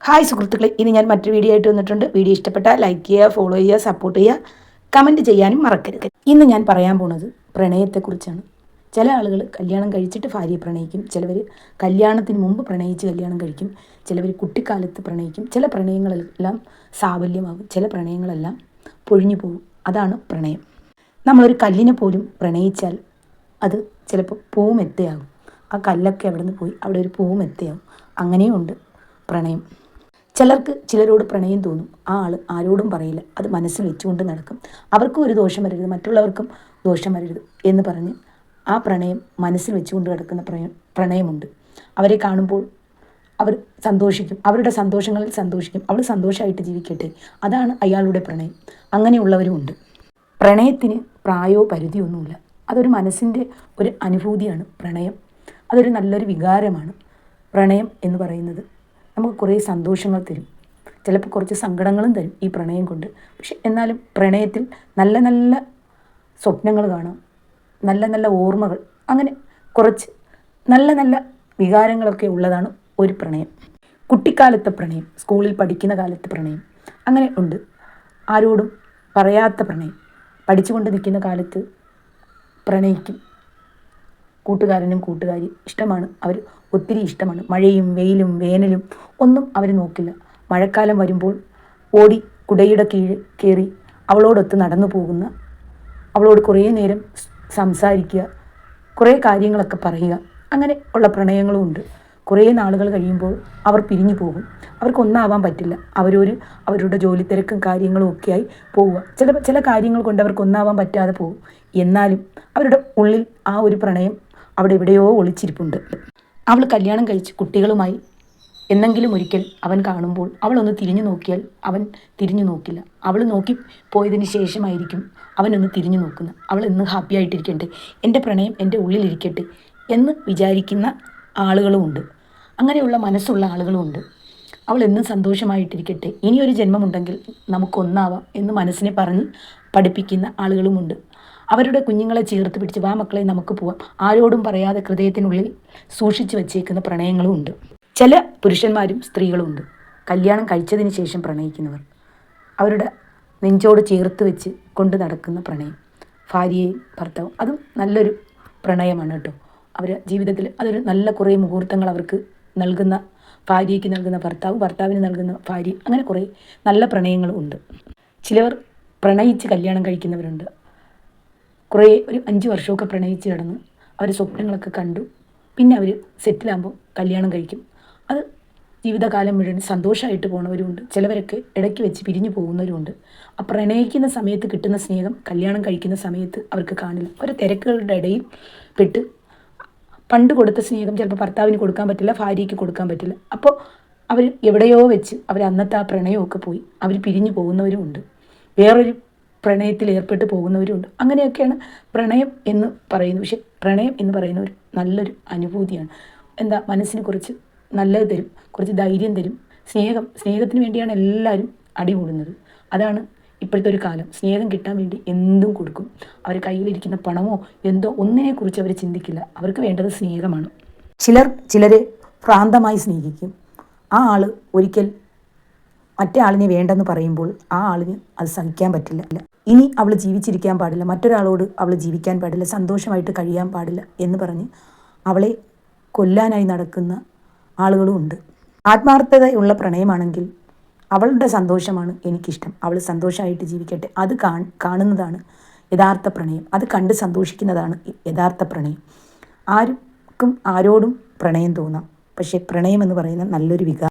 Hi സുഹൃത്തുക്കളെ, ഇനി ഞാൻ മറ്റൊരു വീഡിയോ ആയിട്ട് വന്നിട്ടുണ്ട്. വീഡിയോ ഇഷ്ടപ്പെട്ടാൽ ലൈക്ക് ചെയ്യുക, ഫോളോ ചെയ്യുക, സപ്പോർട്ട് ചെയ്യുക, കമൻറ്റ് ചെയ്യാനും മറക്കരുത്. ഇന്ന് ഞാൻ പറയാൻ പോണത് പ്രണയത്തെക്കുറിച്ചാണ്. ചില ആളുകൾ കല്യാണം കഴിച്ചിട്ട് ഭാര്യയെ പ്രണയിക്കും, ചിലവർ കല്യാണത്തിന് മുമ്പ് പ്രണയിച്ച് കല്യാണം കഴിക്കും, ചിലവർ കുട്ടിക്കാലത്ത് പ്രണയിക്കും. ചില പ്രണയങ്ങളെല്ലാം സാഫല്യമാകും, ചില പ്രണയങ്ങളെല്ലാം പൊഴിഞ്ഞു പോകും. അതാണ് പ്രണയം. നമ്മളൊരു കല്ലിനെ പോലും പ്രണയിച്ചാൽ അത് ചിലപ്പോൾ പൂമെത്തയാകും. ആ കല്ലൊക്കെ അവിടെ നിന്ന് പോയി അവിടെ ഒരു പൂമെത്തയാകും. അങ്ങനെയും ഉണ്ട് പ്രണയം. ചിലർക്ക് ചിലരോട് പ്രണയം തോന്നും. ആ ആൾ ആരോടും പറയില്ല, അത് മനസ്സിൽ വെച്ചുകൊണ്ട് നടക്കും. അവർക്കും ഒരു ദോഷം വരരുത്, മറ്റുള്ളവർക്കും ദോഷം വരരുത് എന്ന് പറഞ്ഞ് ആ പ്രണയം മനസ്സിൽ വെച്ചുകൊണ്ട് കിടക്കുന്ന പ്രണയമുണ്ട്. അവരെ കാണുമ്പോൾ അവർ സന്തോഷിക്കും, അവരുടെ സന്തോഷങ്ങളിൽ സന്തോഷിക്കും. അവൾ സന്തോഷമായിട്ട് ജീവിക്കട്ടെ, അതാണ് അയാളുടെ പ്രണയം. അങ്ങനെയുള്ളവരും ഉണ്ട്. പ്രണയത്തിന് പ്രായമോ പരിധിയൊന്നുമില്ല. അതൊരു മനസ്സിൻ്റെ ഒരു അനുഭൂതിയാണ് പ്രണയം. അതൊരു നല്ലൊരു വികാരമാണ് പ്രണയം എന്ന് പറയുന്നത്. നമുക്ക് കുറേ സന്തോഷങ്ങൾ തരും, ചിലപ്പോൾ കുറച്ച് സങ്കടങ്ങളും തരും ഈ പ്രണയം കൊണ്ട്. പക്ഷെ എന്നാലും പ്രണയത്തിൽ നല്ല നല്ല സ്വപ്നങ്ങൾ കാണാം, നല്ല നല്ല ഓർമ്മകൾ, അങ്ങനെ കുറച്ച് നല്ല നല്ല വികാരങ്ങളൊക്കെ ഉള്ളതാണ് ഒരു പ്രണയം. കുട്ടിക്കാലത്തെ പ്രണയം, സ്കൂളിൽ പഠിക്കുന്ന കാലത്തെ പ്രണയം, അങ്ങനെ ഉണ്ട്. ആരോടും പറയാത്ത പ്രണയം. പഠിച്ചുകൊണ്ട് നിൽക്കുന്ന കാലത്ത് പ്രണയിക്കും. കൂട്ടുകാരനും കൂട്ടുകാരി ഇഷ്ടമാണ്, അവർ ഒത്തിരി ഇഷ്ടമാണ്. മഴയും വെയിലും വേനലും ഒന്നും അവർ നോക്കില്ല. മഴക്കാലം വരുമ്പോൾ ഓടി കുടയുടെ കയറി അവളോടൊത്ത് നടന്നു പോകുന്ന, അവളോട് കുറേ നേരം സംസാരിക്കുക, കുറേ കാര്യങ്ങളൊക്കെ പറയുക, അങ്ങനെ ഉള്ള പ്രണയങ്ങളും ഉണ്ട്. കുറേ നാളുകൾ കഴിയുമ്പോൾ അവർ പിരിഞ്ഞു പോകും. അവർക്കൊന്നാവാൻ പറ്റില്ല. അവരുടെ ജോലി തിരക്കും കാര്യങ്ങളും ഒക്കെയായി പോവുക. ചില കാര്യങ്ങൾ കൊണ്ട് അവർക്കൊന്നാവാൻ പറ്റാതെ പോകും. എന്നാലും അവരുടെ ഉള്ളിൽ ആ ഒരു പ്രണയം അവിടെ എവിടെയോ ഒളിച്ചിരിപ്പുണ്ട്. അവൾ കല്യാണം കഴിച്ച് കുട്ടികളുമായി എന്നെങ്കിലും ഒരിക്കൽ അവൻ കാണുമ്പോൾ അവളൊന്ന് തിരിഞ്ഞു നോക്കിയാൽ അവൻ തിരിഞ്ഞു നോക്കില്ല. അവൾ നോക്കി പോയതിന് ശേഷമായിരിക്കും അവനൊന്ന് തിരിഞ്ഞു നോക്കുന്നത്. അവൾ എന്ന് ഹാപ്പി ആയിട്ടിരിക്കട്ടെ, എൻ്റെ പ്രണയം എൻ്റെ ഉള്ളിലിരിക്കട്ടെ എന്ന് വിചാരിക്കുന്ന ആളുകളുമുണ്ട്. അങ്ങനെയുള്ള മനസ്സുള്ള ആളുകളുമുണ്ട്. അവൾ എന്നും സന്തോഷമായിട്ടിരിക്കട്ടെ, ഇനിയൊരു ജന്മമുണ്ടെങ്കിൽ നമുക്കൊന്നാവാം എന്ന് മനസ്സിനെ പറഞ്ഞ് പഠിപ്പിക്കുന്ന ആളുകളുമുണ്ട്. അവരുടെ കുഞ്ഞുങ്ങളെ ചേർത്ത് പിടിച്ച് വാ മക്കളെ നമുക്ക് പോവാം, ആരോടും പറയാതെ ഹൃദയത്തിനുള്ളിൽ സൂക്ഷിച്ചു വച്ചേക്കുന്ന പ്രണയങ്ങളും ഉണ്ട്. ചില പുരുഷന്മാരും സ്ത്രീകളും ഉണ്ട് കല്യാണം കഴിച്ചതിന് ശേഷം പ്രണയിക്കുന്നവർ. അവരുടെ നെഞ്ചോട് ചേർത്ത് വെച്ച് കൊണ്ട് നടക്കുന്ന പ്രണയം, ഭാര്യയും ഭർത്താവും, അതും നല്ലൊരു പ്രണയമാണ് കേട്ടോ. അവർ ജീവിതത്തിൽ അതൊരു നല്ല കുറേ മുഹൂർത്തങ്ങൾ അവർക്ക് നൽകുന്ന, ഭാര്യയ്ക്ക് നൽകുന്ന ഭർത്താവ്, ഭർത്താവിന് നൽകുന്ന ഭാര്യ, അങ്ങനെ കുറേ നല്ല പ്രണയങ്ങളും ഉണ്ട്. ചിലവർ പ്രണയിച്ച് കല്യാണം കഴിക്കുന്നവരുണ്ട്. കുറേ ഒരു 5 വർഷമൊക്കെ പ്രണയിച്ച് കിടന്ന് അവർ സ്വപ്നങ്ങളൊക്കെ കണ്ടു, പിന്നെ അവർ സെറ്റിലാകുമ്പോൾ കല്യാണം കഴിക്കും. അത് ജീവിതകാലം മുഴുവൻ സന്തോഷമായിട്ട് പോകുന്നവരുമുണ്ട്. ചിലവരൊക്കെ ഇടയ്ക്ക് വെച്ച് പിരിഞ്ഞു പോകുന്നവരുമുണ്ട്. ആ പ്രണയിക്കുന്ന സമയത്ത് കിട്ടുന്ന സ്നേഹം കല്യാണം കഴിക്കുന്ന സമയത്ത് അവർക്ക് കാണില്ല. ഒരു തിരക്കുകളുടെ ഇടയിൽ പെട്ട് പണ്ട് കൊടുത്ത സ്നേഹം ചിലപ്പോൾ ഭർത്താവിന് കൊടുക്കാൻ പറ്റില്ല, ഭാര്യയ്ക്ക് കൊടുക്കാൻ പറ്റില്ല. അപ്പോൾ അവർ എവിടെയോ വെച്ച് അവർ അന്നത്തെ ആ പ്രണയമൊക്കെ പോയി അവർ പിരിഞ്ഞു പോകുന്നവരുമുണ്ട്. വേറൊരു പ്രണയത്തിൽ ഏർപ്പെട്ട് പോകുന്നവരുമുണ്ട്. അങ്ങനെയൊക്കെയാണ് പ്രണയം എന്ന് പറയുന്നത്. പക്ഷെ പ്രണയം എന്ന് പറയുന്ന ഒരു നല്ലൊരു അനുഭൂതിയാണ്. എന്താ, മനസ്സിന് കുറച്ച് നല്ലത് തരും, കുറച്ച് ധൈര്യം തരും. സ്നേഹത്തിന് വേണ്ടിയാണ് എല്ലാവരും അടികൂടുന്നത്. അതാണ് ഇപ്പോഴത്തെ ഒരു കാലം. സ്നേഹം കിട്ടാൻ വേണ്ടി എന്തും കൊടുക്കും. അവർ കയ്യിലിരിക്കുന്ന പണമോ എന്തോ ഒന്നിനെക്കുറിച്ച് അവർ ചിന്തിക്കില്ല. അവർക്ക് വേണ്ടത് സ്നേഹമാണ്. ചിലരെ ഭ്രാന്തമായി സ്നേഹിക്കും. ആ ആൾ ഒരിക്കൽ മറ്റേ ആളിനെ വേണ്ടെന്ന് പറയുമ്പോൾ ആ ആളിന് അത് സഹിക്കാൻ പറ്റില്ല. ഇനി അവൾ ജീവിച്ചിരിക്കാൻ പാടില്ല, മറ്റൊരാളോട് അവൾ ജീവിക്കാൻ പാടില്ല, സന്തോഷമായിട്ട് കഴിയാൻ പാടില്ല എന്ന് പറഞ്ഞ് അവളെ കൊല്ലാനായി നടക്കുന്ന ആളുകളും ഉണ്ട്. ആത്മാർത്ഥതയുള്ള പ്രണയമാണെങ്കിൽ അവളുടെ സന്തോഷമാണ് എനിക്കിഷ്ടം, അവൾ സന്തോഷമായിട്ട് ജീവിക്കട്ടെ, അത് കാണുന്നതാണ് യഥാർത്ഥ പ്രണയം. അത് കണ്ട് സന്തോഷിക്കുന്നതാണ് യഥാർത്ഥ പ്രണയം. ആർക്കും ആരോടും പ്രണയം തോന്നാം, പക്ഷേ പ്രണയം എന്ന് പറയുന്ന നല്ലൊരു വികാരം.